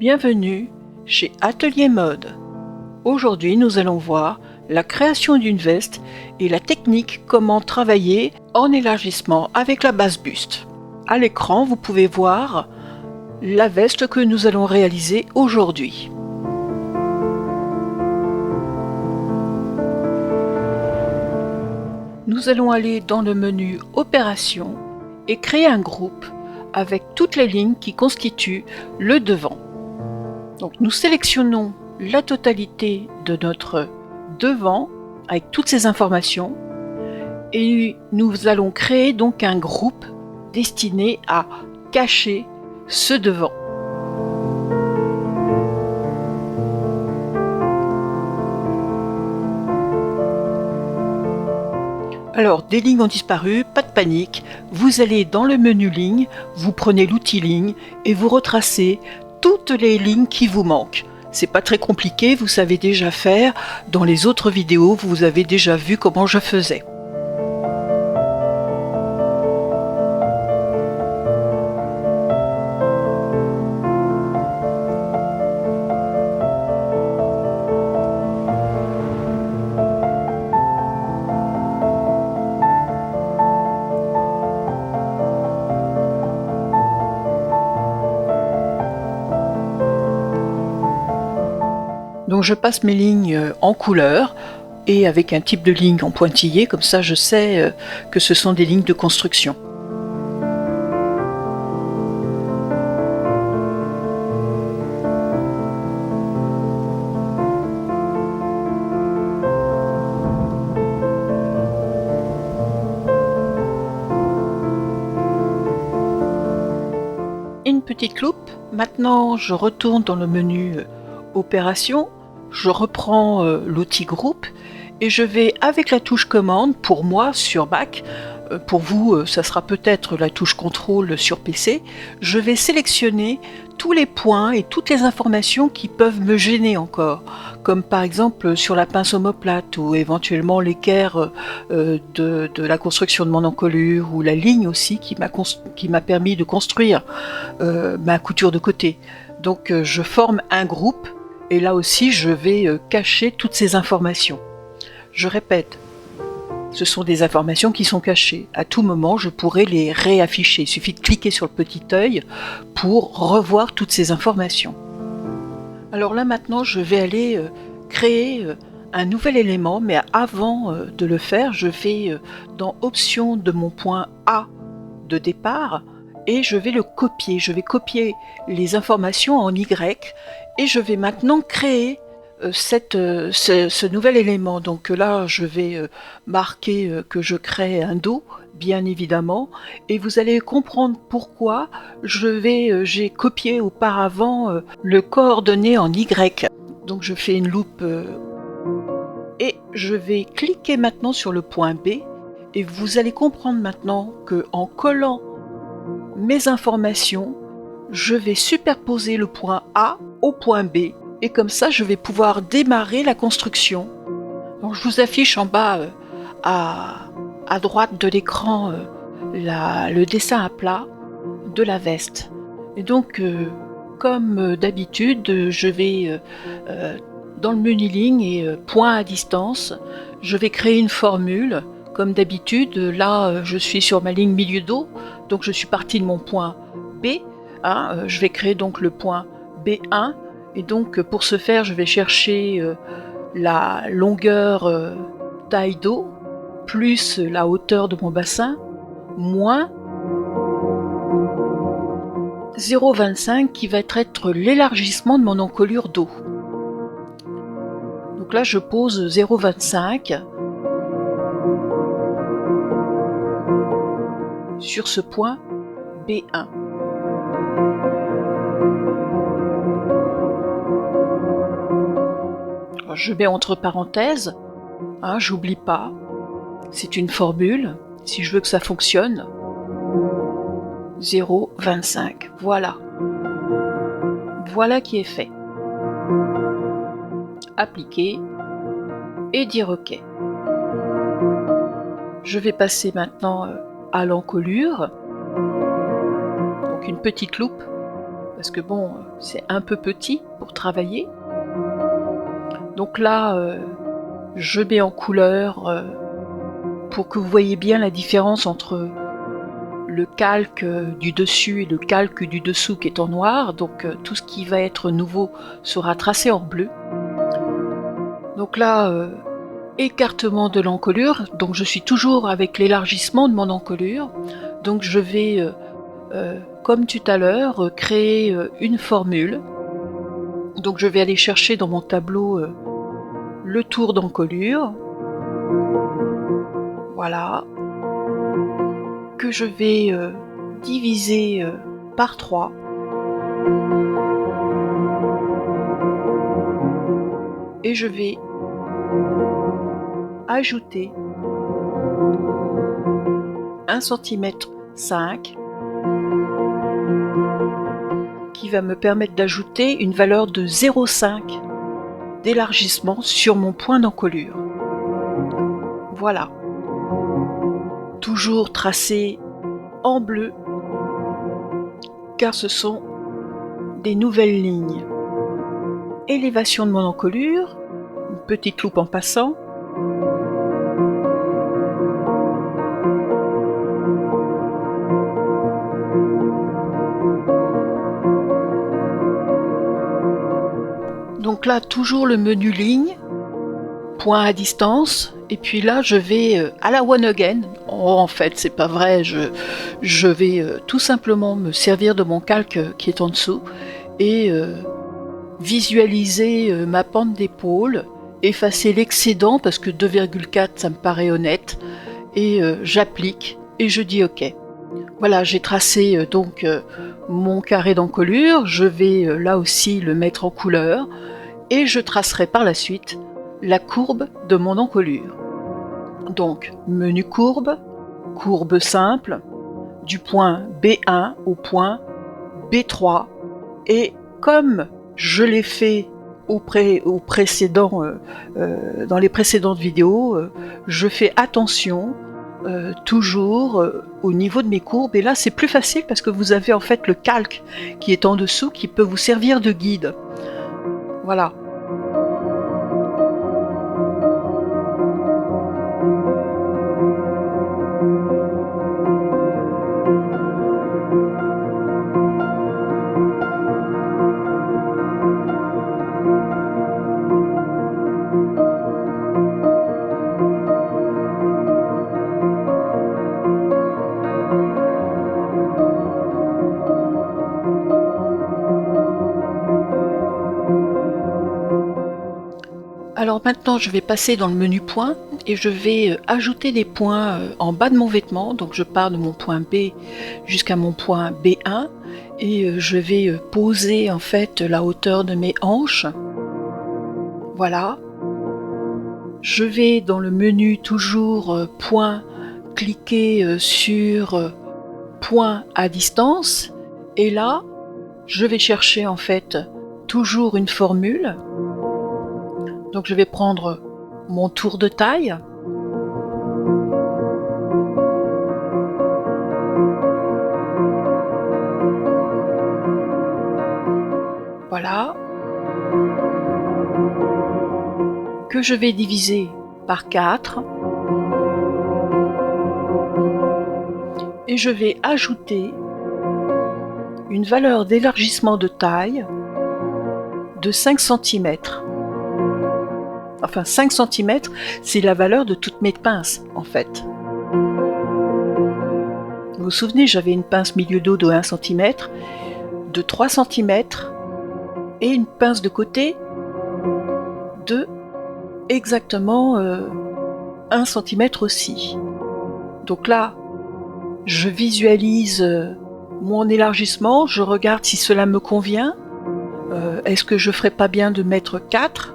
Bienvenue chez Atelier Mode. Aujourd'hui, nous allons voir la création d'une veste et la technique comment travailler en élargissement avec la base buste. À l'écran, vous pouvez voir la veste que nous allons réaliser aujourd'hui. Nous allons aller dans le menu Opération et créer un groupe avec toutes les lignes qui constituent le devant. Donc nous sélectionnons la totalité de notre devant avec toutes ces informations et nous allons créer donc un groupe destiné à cacher ce devant. Alors, des lignes ont disparu, pas de panique, vous allez dans le menu ligne, vous prenez l'outil ligne et vous retracez toutes les lignes qui vous manquent. C'est pas très compliqué, vous savez déjà faire, dans les autres vidéos vous avez déjà vu comment je faisais. Donc je passe mes lignes en couleur et avec un type de ligne en pointillé, comme ça je sais que ce sont des lignes de construction. Une petite loupe. Maintenant je retourne dans le menu Opération, je reprends l'outil groupe et je vais avec la touche commande, pour moi sur Mac, pour vous ça sera peut-être la touche contrôle sur PC, je vais sélectionner tous les points et toutes les informations qui peuvent me gêner encore, comme par exemple sur la pince omoplate ou éventuellement l'équerre de la construction de mon encolure ou la ligne aussi qui m'a permis de construire ma couture de côté. Donc je forme un groupe. Et là aussi, je vais cacher toutes ces informations. Je répète, ce sont des informations qui sont cachées. À tout moment, je pourrais les réafficher. Il suffit de cliquer sur le petit œil pour revoir toutes ces informations. Alors là, maintenant, je vais aller créer un nouvel élément, mais avant de le faire, je vais dans Options de mon point A de départ, et je vais le copier. Je vais copier les informations en Y et je vais maintenant créer ce nouvel élément. Donc là, je vais marquer que je crée un dos, bien évidemment, et vous allez comprendre pourquoi j'ai copié auparavant le coordonné en Y. Donc je fais une loupe et je vais cliquer maintenant sur le point B et vous allez comprendre maintenant que en collant mes informations, je vais superposer le point A au point B et comme ça je vais pouvoir démarrer la construction. Donc, je vous affiche en bas à droite de l'écran le dessin à plat de la veste. Et donc comme d'habitude, je vais dans le menu ligne et point à distance, je vais créer une formule. Comme d'habitude, là je suis sur ma ligne milieu dos, donc je suis partie de mon point B. Je vais créer donc le point B1 et donc pour ce faire je vais chercher la longueur taille dos plus la hauteur de mon bassin moins 0,25 qui va être l'élargissement de mon encolure dos. Donc là je pose 0,25 sur ce point B1. Alors, je mets entre parenthèses, j'oublie pas, c'est une formule, si je veux que ça fonctionne, 0,25, voilà. Voilà qui est fait. Appliquer et dire OK. Je vais passer maintenant à l'encolure, donc une petite loupe, parce que bon, c'est un peu petit pour travailler. Donc là, je mets en couleur pour que vous voyez bien la différence entre le calque du dessus et le calque du dessous qui est en noir. Donc tout ce qui va être nouveau sera tracé en bleu. Donc là, écartement de l'encolure, donc je suis toujours avec l'élargissement de mon encolure. Donc je vais, comme tout à l'heure, créer une formule. Donc je vais aller chercher dans mon tableau le tour d'encolure, voilà, que je vais diviser par 3. Et je vais ajouter 1,5 cm qui va me permettre d'ajouter une valeur de 0,5 d'élargissement sur mon point d'encolure. Voilà. Toujours tracé en bleu, car ce sont des nouvelles lignes. Élévation de mon encolure, une petite loupe en passant. Donc là, toujours le menu ligne, point à distance, et puis là, je vais à la one again. Oh, en fait, c'est pas vrai, je vais tout simplement me servir de mon calque qui est en dessous et visualiser ma pente d'épaule, effacer l'excédent parce que 2,4 ça me paraît honnête, et j'applique et je dis OK. Voilà, j'ai tracé donc mon carré d'encolure, je vais là aussi le mettre en couleur et je tracerai par la suite la courbe de mon encolure. Donc menu courbe, courbe simple, du point B1 au point B3, et comme je l'ai fait dans les précédentes vidéos, je fais attention toujours au niveau de mes courbes, et là c'est plus facile parce que vous avez en fait le calque qui est en dessous qui peut vous servir de guide. Voilà. Alors maintenant je vais passer dans le menu points et je vais ajouter des points en bas de mon vêtement. Donc je pars de mon point B jusqu'à mon point B1 et je vais poser en fait la hauteur de mes hanches. Voilà. Je vais dans le menu toujours point, cliquer sur point à distance, et là je vais chercher en fait toujours une formule. Donc je vais prendre mon tour de taille. Voilà. Que je vais diviser par 4. Et je vais ajouter une valeur d'élargissement de taille de 5 cm. Enfin 5 cm, c'est la valeur de toutes mes pinces en fait. Vous vous souvenez, j'avais une pince milieu dos de 1 cm, de 3 cm et une pince de côté de exactement 1 cm aussi. Donc là, je visualise mon élargissement, je regarde si cela me convient. Est-ce que je ferais pas bien de mettre 4 ?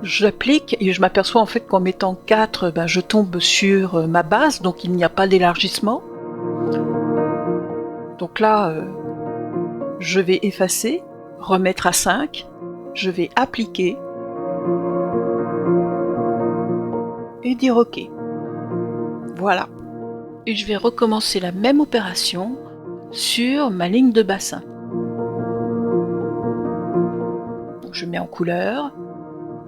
J'applique et je m'aperçois en fait qu'en mettant 4, je tombe sur ma base, donc il n'y a pas d'élargissement. Donc là, je vais effacer, remettre à 5, je vais appliquer et dire OK. Voilà. Et je vais recommencer la même opération sur ma ligne de bassin. je mets en couleur,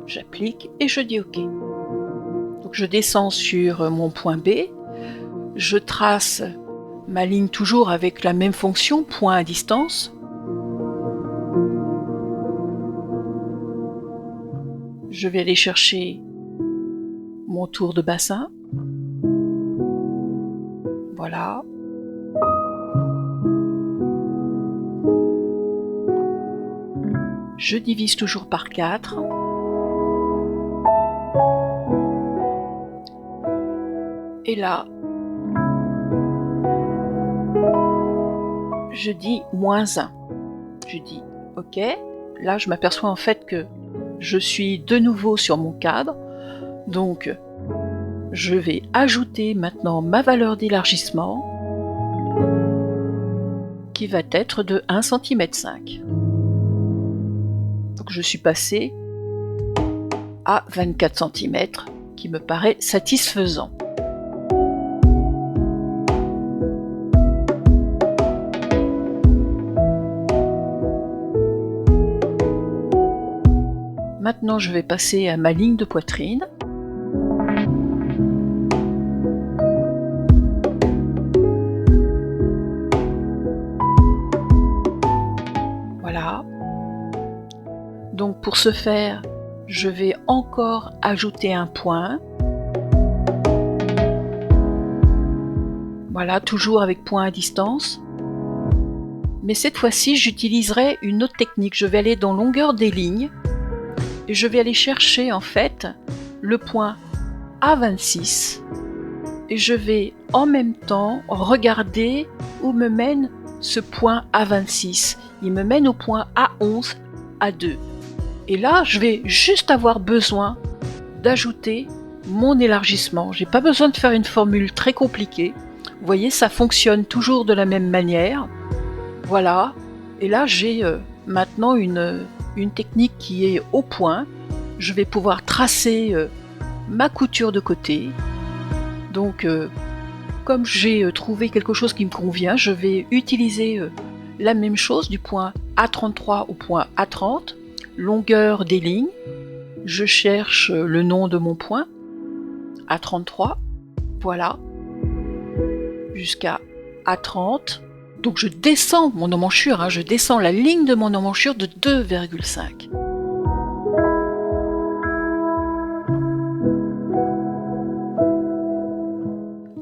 j'applique et je dis OK. Donc je descends sur mon point B, je trace ma ligne toujours avec la même fonction, point à distance. Je vais aller chercher mon tour de bassin. Voilà. Je divise toujours par 4. Et là, je dis -1. Je dis OK. Là, je m'aperçois en fait que je suis de nouveau sur mon cadre. Donc, je vais ajouter maintenant ma valeur d'élargissement qui va être de 1,5 cm. Donc, je suis passé à 24 cm qui me paraît satisfaisant. Maintenant, je vais passer à ma ligne de poitrine. Voilà. Donc pour ce faire, je vais encore ajouter un point. Voilà, toujours avec point à distance. Mais cette fois-ci, j'utiliserai une autre technique. Je vais aller dans longueur des lignes. Et je vais aller chercher en fait le point A26 et je vais en même temps regarder où me mène ce point A26. Il me mène au point A11, A2. Et là, je vais juste avoir besoin d'ajouter mon élargissement. J'ai pas besoin de faire une formule très compliquée. Vous voyez, ça fonctionne toujours de la même manière. Voilà. Et là, j'ai maintenant une technique qui est au point. Je vais pouvoir tracer ma couture de côté. Donc, comme j'ai trouvé quelque chose qui me convient, je vais utiliser la même chose du point A33 au point A30, longueur des lignes. Je cherche le nom de mon point, A33, voilà, jusqu'à A30. Donc je descends mon emmanchure, je descends la ligne de mon emmanchure de 2,5.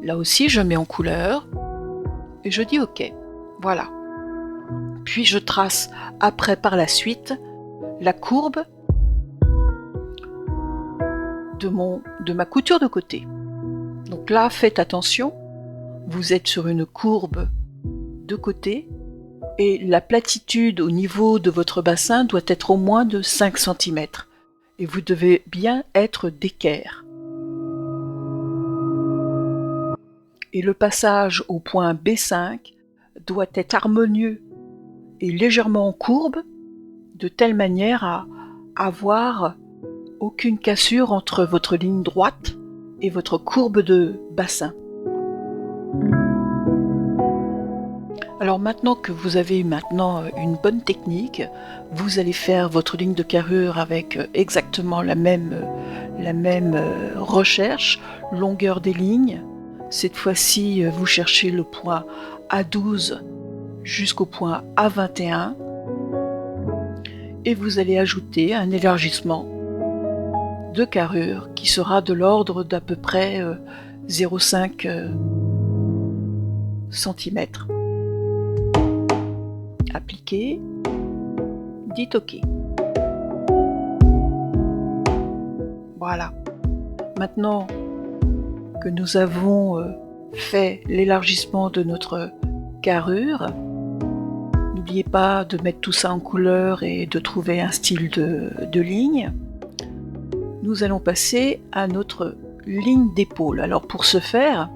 Là aussi, je mets en couleur et je dis OK. Voilà. Puis je trace après par la suite la courbe de ma couture de côté. Donc là, faites attention, vous êtes sur une courbe de côté et la platitude au niveau de votre bassin doit être au moins de 5 cm et vous devez bien être d'équerre. Et le passage au point B5 doit être harmonieux et légèrement en courbe de telle manière à avoir aucune cassure entre votre ligne droite et votre courbe de bassin. Alors maintenant que vous avez une bonne technique, vous allez faire votre ligne de carrure avec exactement la même recherche, longueur des lignes. Cette fois-ci, vous cherchez le point A12 jusqu'au point A21 et vous allez ajouter un élargissement de carrure qui sera de l'ordre d'à peu près 0,5 cm. Appliquez, dites OK. Voilà. Maintenant que nous avons fait l'élargissement de notre carrure, n'oubliez pas de mettre tout ça en couleur et de trouver un style de ligne. Nous allons passer à notre ligne d'épaule. Alors pour ce faire,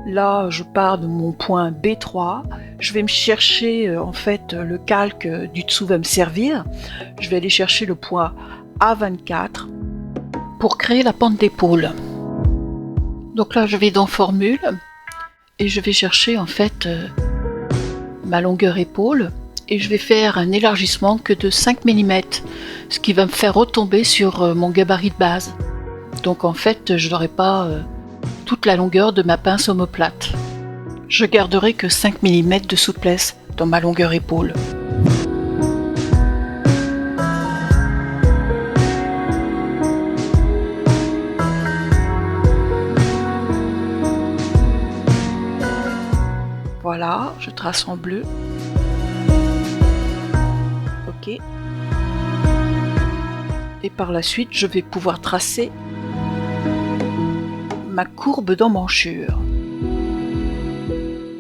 là je pars de mon point B3, je vais me chercher en fait le calque du dessous va me servir, je vais aller chercher le point A24 pour créer la pente d'épaule. Donc là je vais dans formule et je vais chercher en fait ma longueur épaule et je vais faire un élargissement que de 5 mm, ce qui va me faire retomber sur mon gabarit de base. Donc en fait, je n'aurai pas toute la longueur de ma pince omoplate. Je garderai que 5 mm de souplesse dans ma longueur épaule. Voilà, je trace en bleu. Ok. Et par la suite, je vais pouvoir tracer ma courbe d'emmanchure.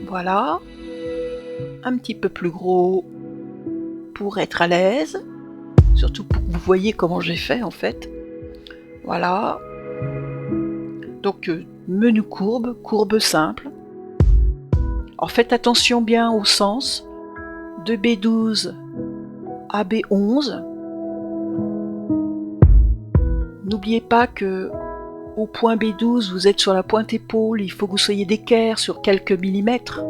Voilà. Un petit peu plus gros pour être à l'aise. Surtout pour que vous voyez comment j'ai fait en fait. Voilà. Donc menu courbe, courbe simple. Alors faites attention bien au sens de B12 à B11. N'oubliez pas que au point B12, vous êtes sur la pointe épaule, il faut que vous soyez d'équerre sur quelques millimètres.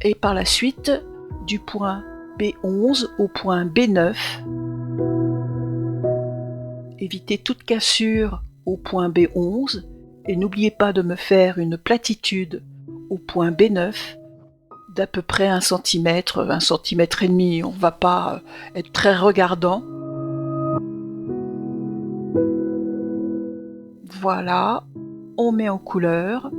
Et par la suite, du point B11 au point B9, évitez toute cassure au point B11 et n'oubliez pas de me faire une platitude au point B9 d'à peu près 1 cm, 1 cm et demi. On ne va pas être très regardant. Voilà, on met en couleur.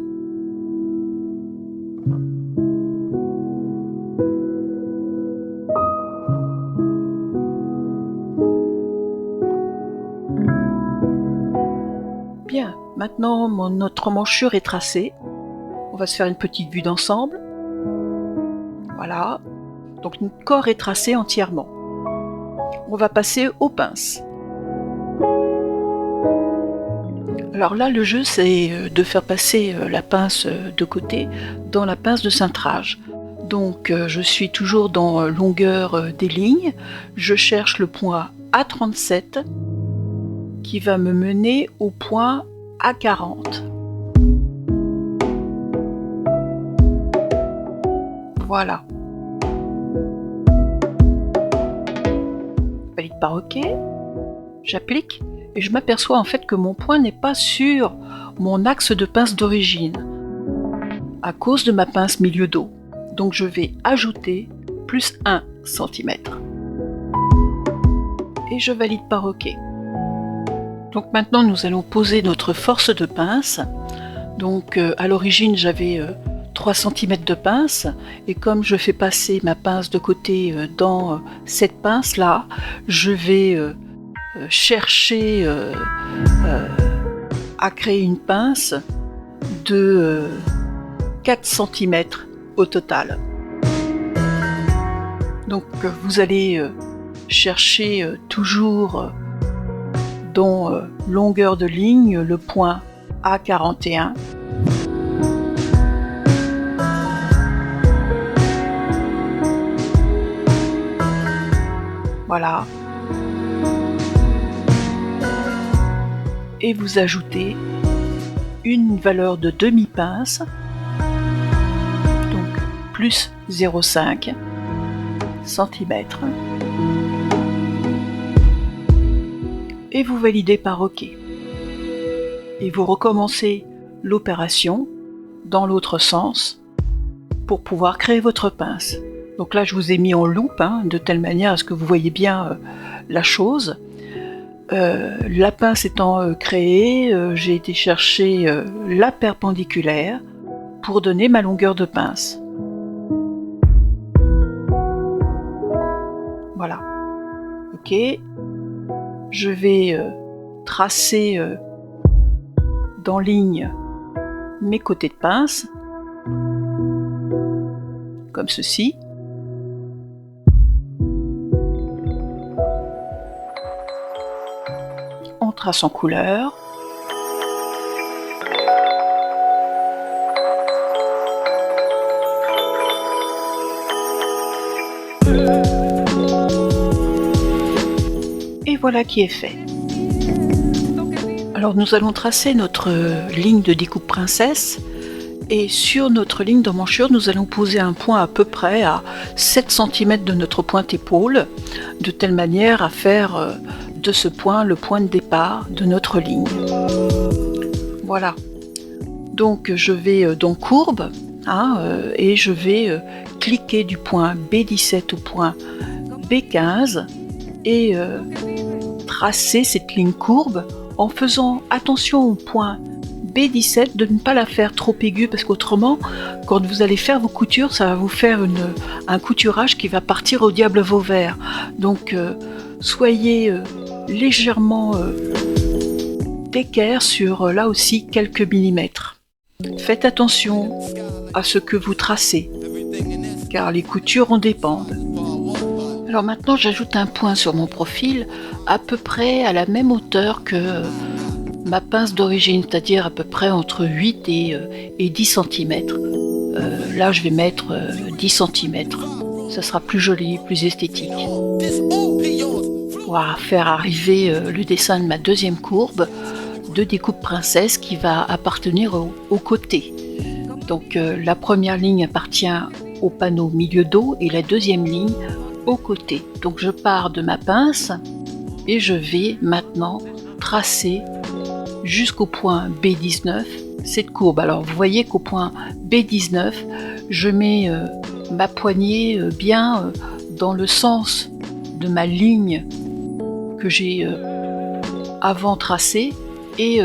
Bien, maintenant notre emmanchure est tracée. On va se faire une petite vue d'ensemble. Voilà, donc notre corps est tracé entièrement. On va passer aux pinces. Alors là, le jeu, c'est de faire passer la pince de côté dans la pince de cintrage. Donc je suis toujours dans longueur des lignes. Je cherche le point A37 qui va me mener au point A40. Voilà. Valide par OK. J'applique et je m'aperçois en fait que mon point n'est pas sur mon axe de pince d'origine à cause de ma pince milieu dos. Donc je vais ajouter plus 1 cm. Et je valide par OK. Donc maintenant nous allons poser notre force de pince. Donc à l'origine j'avais 3 cm de pince et comme je fais passer ma pince de côté dans cette pince là, je vais chercher à créer une pince de 4 cm au total. Donc vous allez chercher toujours dans longueur de ligne le point A41. Voilà. Et vous ajoutez une valeur de demi-pince, donc plus 0,5 cm. Et vous validez par OK. Et vous recommencez l'opération dans l'autre sens pour pouvoir créer votre pince. Donc là, je vous ai mis en loupe, de telle manière à ce que vous voyez bien la chose. La pince étant créée, j'ai été chercher la perpendiculaire pour donner ma longueur de pince. Voilà. Ok. Je vais tracer dans ligne mes côtés de pince, comme ceci. On trace en couleur. Et voilà qui est fait. Alors nous allons tracer notre ligne de découpe princesse Et sur notre ligne d'emmanchure, nous allons poser un point à peu près à 7 cm de notre pointe épaule, de telle manière à faire de ce point le point de départ de notre ligne. Voilà. Donc je vais dans courbe, et je vais cliquer du point B17 au point B15 et tracer cette ligne courbe en faisant attention au point B17 de ne pas la faire trop aiguë, parce qu'autrement, quand vous allez faire vos coutures, ça va vous faire un couturage qui va partir au diable Vauvert. Donc soyez légèrement d'équerre sur là aussi quelques millimètres. Faites attention à ce que vous tracez, car les coutures en dépendent. Alors maintenant, j'ajoute un point sur mon profil à peu près à la même hauteur que ma pince d'origine, c'est-à-dire à peu près entre 8 et 10 cm. Là, je vais mettre 10 cm. Ça sera plus joli, plus esthétique. Pour faire arriver le dessin de ma deuxième courbe de découpe princesse qui va appartenir au côté. Donc la première ligne appartient au panneau milieu dos et la deuxième ligne au côté. Donc je pars de ma pince et je vais maintenant tracer jusqu'au point B19 cette courbe. Alors vous voyez qu'au point B19, je mets ma poignée bien dans le sens de ma ligne que j'ai avant tracée, et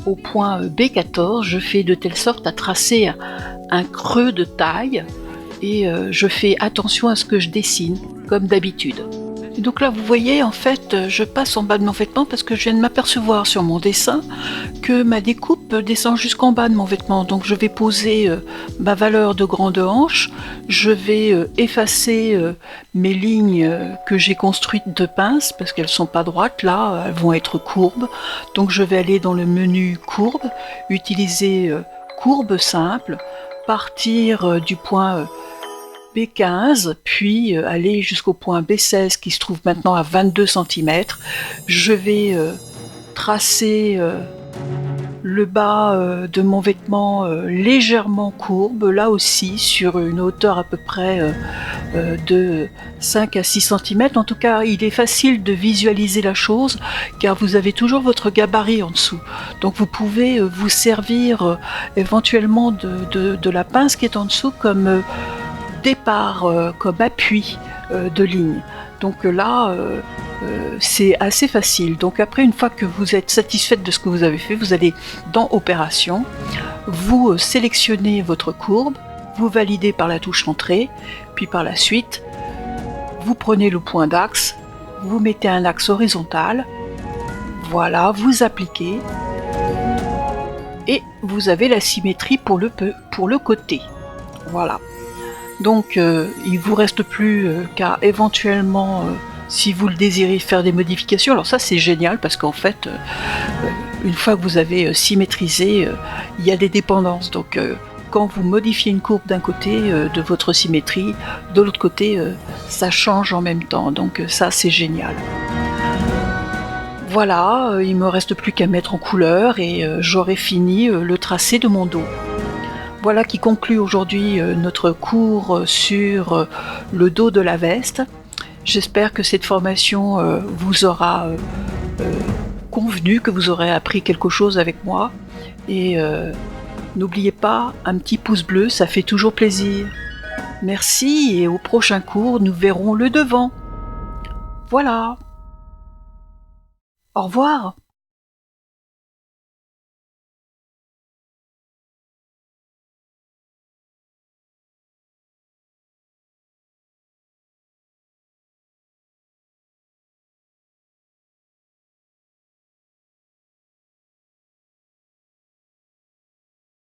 au point B14, je fais de telle sorte à tracer un creux de taille, et je fais attention à ce que je dessine, comme d'habitude. Et donc là, vous voyez, en fait, je passe en bas de mon vêtement parce que je viens de m'apercevoir sur mon dessin que ma découpe descend jusqu'en bas de mon vêtement. Donc je vais poser ma valeur de grande hanche, je vais effacer mes lignes que j'ai construites de pince parce qu'elles ne sont pas droites, là, elles vont être courbes. Donc je vais aller dans le menu courbe, utiliser courbe simple, partir du point B15, puis aller jusqu'au point B16 qui se trouve maintenant à 22 cm. Je vais tracer le bas de mon vêtement légèrement courbe, là aussi sur une hauteur à peu près de 5 à 6 cm. En tout cas, il est facile de visualiser la chose car vous avez toujours votre gabarit en dessous. Donc vous pouvez vous servir éventuellement de la pince qui est en dessous comme départ, comme appui de ligne. Donc là, c'est assez facile. Donc après, une fois que vous êtes satisfaite de ce que vous avez fait, vous allez dans Opération, vous sélectionnez votre courbe, vous validez par la touche Entrée, puis par la suite, vous prenez le point d'axe, vous mettez un axe horizontal, voilà, vous appliquez, et vous avez la symétrie pour le côté. Voilà. Donc il vous reste plus qu'à éventuellement, si vous le désirez, faire des modifications. Alors ça c'est génial parce qu'en fait, une fois que vous avez symétrisé, il y a des dépendances. Donc quand vous modifiez une courbe d'un côté de votre symétrie, de l'autre côté, ça change en même temps. Donc ça c'est génial. Voilà, il me reste plus qu'à mettre en couleur et j'aurai fini le tracé de mon dos. Voilà qui conclut aujourd'hui notre cours sur le dos de la veste. J'espère que cette formation vous aura convenu, que vous aurez appris quelque chose avec moi. Et n'oubliez pas, un petit pouce bleu, ça fait toujours plaisir. Merci et au prochain cours, nous verrons le devant. Voilà. Au revoir.